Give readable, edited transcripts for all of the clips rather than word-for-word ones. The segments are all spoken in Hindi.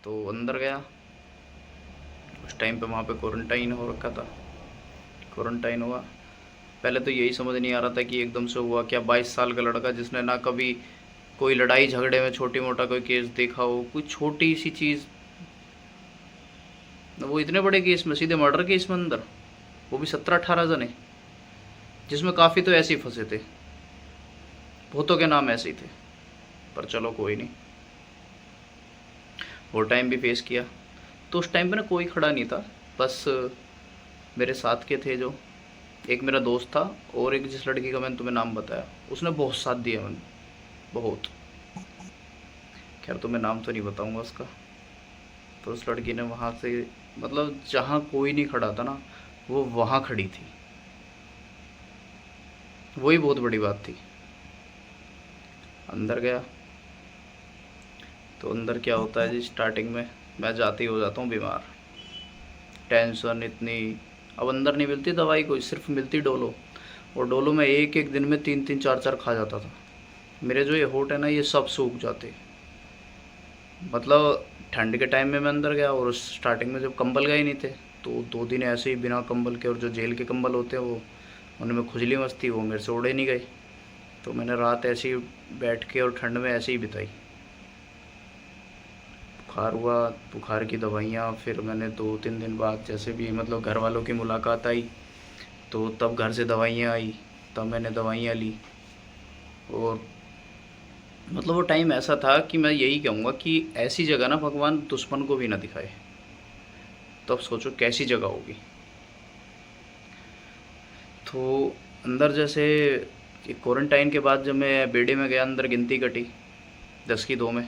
तो अंदर गया। उस टाइम पे वहाँ पे क्वारंटाइन हो रखा था। क्वारंटाइन हुआ। पहले तो यही समझ नहीं आ रहा था कि एकदम से हुआ क्या। 22 साल का लड़का जिसने ना कभी कोई लड़ाई झगड़े में छोटी मोटा कोई केस देखा हो, कोई छोटी सी चीज़, वो इतने बड़े केस में, सीधे मर्डर केस में अंदर, वो भी 17-18 जने, जिसमें काफ़ी तो ऐसे ही फंसे थे, बहुतों के नाम ऐसे ही थे। पर चलो कोई नहीं, वो टाइम भी फेस किया। तो उस टाइम पे ना कोई खड़ा नहीं था, बस मेरे साथ के थे जो, एक मेरा दोस्त था और एक जिस लड़की का मैंने तुम्हें नाम बताया, उसने बहुत साथ दिया मैंने, बहुत। खैर तुम्हें नाम तो नहीं बताऊंगा उसका। तो उस लड़की ने वहाँ से, मतलब जहाँ कोई नहीं खड़ा था ना, वो वहाँ खड़ी थी। वही बहुत बड़ी बात थी। अंदर गया तो अंदर क्या होता है जी, स्टार्टिंग में मैं जाते ही हो जाता हूँ बीमार। टेंशन इतनी। अब अंदर नहीं मिलती दवाई, कोई सिर्फ मिलती डोलो। और डोलो में एक एक दिन में 3-3 4-4 खा जाता था। मेरे जो ये होठ है ना, ये सब सूख जाते। मतलब ठंड के टाइम में मैं अंदर गया और स्टार्टिंग में जब कंबल गए नहीं थे, तो 2 दिन ऐसे ही बिना कंबल के, और जो जेल के कंबल होते हैं वो, उनमें खुजली मस्ती, वो मेरे से उड़े नहीं गए। तो मैंने रात ऐसे ही बैठ के और ठंड में ऐसे ही बिताई। बुखार हुआ, बुखार की दवाइयाँ, फिर मैंने 2-3 दिन बाद जैसे भी मतलब घर वालों की मुलाकात आई, तो तब घर से दवाइयाँ आई, तब मैंने दवाइयाँ ली। और मतलब वो टाइम ऐसा था कि मैं यही कहूँगा कि ऐसी जगह ना भगवान दुश्मन को भी ना दिखाए। तो अब सोचो कैसी जगह होगी। तो अंदर जैसे क्वारंटाइन के बाद जब मैं बेडे में गया, अंदर गिनती कटी 10 की 2 में।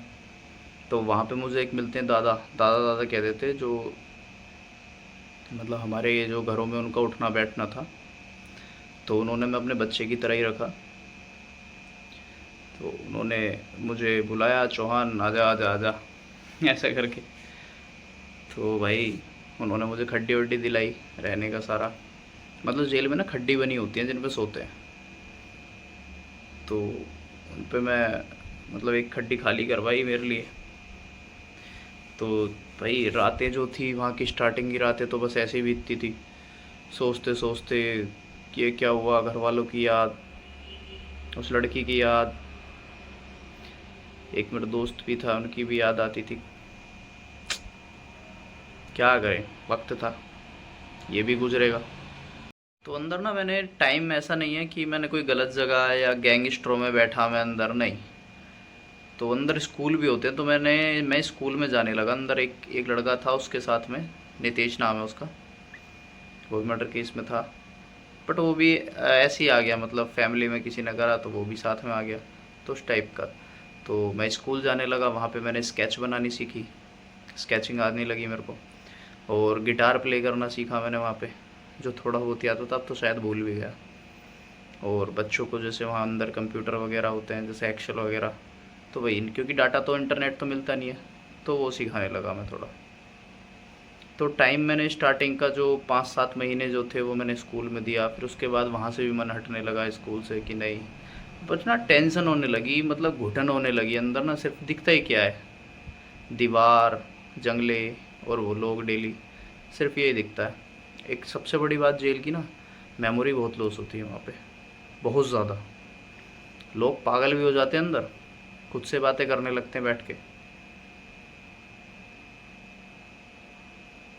तो वहाँ पे मुझे एक मिलते हैं दादा, दादा दादा कहते थे, जो मतलब हमारे ये जो घरों में उनका उठना बैठना था। तो उन्होंने मैं अपने बच्चे की तरह ही रखा। तो उन्होंने मुझे बुलाया, चौहान आजा आजा आजा ऐसा करके। तो भाई उन्होंने मुझे खड्डी वड्डी दिलाई, रहने का सारा। मतलब जेल में ना खड्डी बनी होती है जिन पे सोते हैं, तो उन पे मैं मतलब एक खड्डी खाली करवाई मेरे लिए। तो भाई रातें जो थी वहाँ की, स्टार्टिंग की रातें तो बस ऐसे ही बीतती थी, सोचते सोचते ये क्या हुआ, घर वालों की याद, उस लड़की की याद, एक मेरा दोस्त भी था उनकी भी याद आती थी। क्या करें, वक्त था, ये भी गुजरेगा। तो अंदर ना मैंने टाइम, ऐसा नहीं है कि मैंने कोई गलत जगह या गैंगस्टरों में बैठा मैं अंदर, नहीं। तो अंदर स्कूल भी होते हैं, तो मैं स्कूल में जाने लगा। अंदर एक एक लड़का था उसके साथ में, नितेश नाम है उसका, वो भी मर्डर केस में था। बट वो भी ऐसे ही आ गया, मतलब फैमिली में किसी ने करा तो वो भी साथ में आ गया, तो उस टाइप का। तो मैं स्कूल जाने लगा, वहाँ पे मैंने स्केच बनानी सीखी, स्केचिंग आने लगी मेरे को। और गिटार प्ले करना सीखा मैंने वहाँ पे, जो थोड़ा बहुत ही आता था, अब तो शायद भूल भी गया। और बच्चों को जैसे वहाँ अंदर कंप्यूटर वगैरह होते हैं, जैसे एक्सेल वगैरह, तो वही, क्योंकि डाटा तो इंटरनेट तो मिलता नहीं है, तो वो सिखाने लगा मैं थोड़ा। तो टाइम मैंने स्टार्टिंग का जो 5-7 महीने जो थे वो मैंने स्कूल में दिया। फिर उसके बाद वहाँ से भी मन हटने लगा स्कूल से कि नहीं, बस ना टेंशन होने लगी, मतलब घुटन होने लगी अंदर ना। सिर्फ दिखता ही क्या है, दीवार, जंगले और वो लोग डेली, सिर्फ यही दिखता है। एक सबसे बड़ी बात जेल की ना, मेमोरी बहुत लॉस होती है वहाँ पे, बहुत ज़्यादा। लोग पागल भी हो जाते हैं अंदर, खुद से बातें करने लगते हैं बैठ के।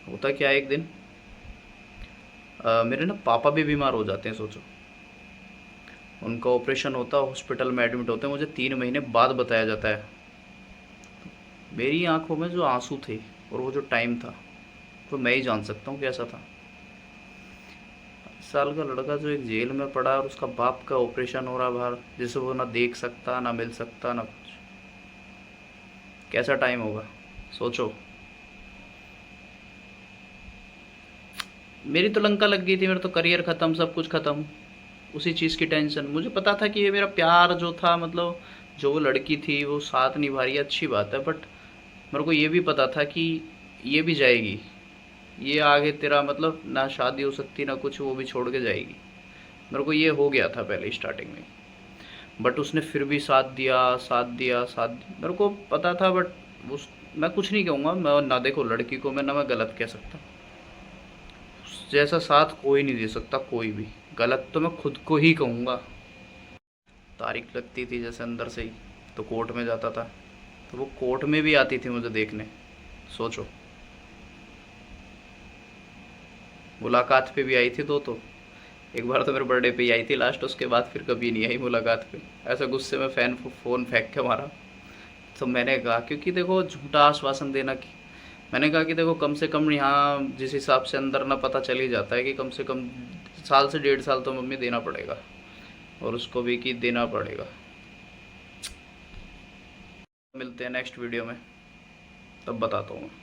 होता क्या है, एक दिन मेरे ना पापा भी बीमार हो जाते हैं, सोचो। उनका ऑपरेशन होता है, हॉस्पिटल में एडमिट होते हैं, मुझे 3 महीने बाद बताया जाता है। मेरी आंखों में जो आंसू थे और वो जो टाइम था, वो मैं ही जान सकता हूँ कैसा था। 20 साल का लड़का जो एक जेल में पड़ा और उसका बाप का ऑपरेशन हो रहा बाहर, जिसे वो ना देख सकता, ना मिल सकता, ना कुछ। कैसा टाइम होगा, सोचो। मेरी तो लंका लग गई थी, मेरा तो करियर ख़त्म, सब कुछ ख़त्म। उसी चीज़ की टेंशन। मुझे पता था कि ये मेरा प्यार जो था, मतलब जो वो लड़की थी वो साथ निभा रही है, अच्छी बात है, बट मेरे को ये भी पता था कि ये भी जाएगी। ये आगे तेरा मतलब ना शादी हो सकती ना कुछ, वो भी छोड़ के जाएगी। मेरे को ये हो गया था पहले स्टार्टिंग में। बट उसने फिर भी साथ दिया, साथ दिया, साथ दिया। मेरे को पता था, बट उस मैं कुछ नहीं कहूँगा, मैं ना देखो लड़की को मैं ना मैं गलत कह सकता, जैसा साथ कोई नहीं दे सकता कोई भी, गलत तो मैं खुद को ही कहूँगा। तारीख लगती थी जैसे अंदर से ही, तो कोर्ट में जाता था, तो वो कोर्ट में भी आती थी मुझे देखने। सोचो, मुलाकात पे भी आई थी तो एक बार तो मेरे बर्थडे पे ही आई थी लास्ट, उसके बाद फिर कभी नहीं आई मुलाकात पे। ऐसा गुस्से में फ़ोन फेंक के मारा। तो मैंने कहा, क्योंकि देखो झूठा आश्वासन देना कि, मैंने कहा कि देखो कम से कम यहाँ जिस हिसाब से अंदर ना पता चल ही जाता है कि कम से कम साल से 1.5 साल तो मम्मी देना पड़ेगा, और उसको भी कि देना पड़ेगा। मिलते हैं नेक्स्ट वीडियो में, तब बताता हूँ मैं।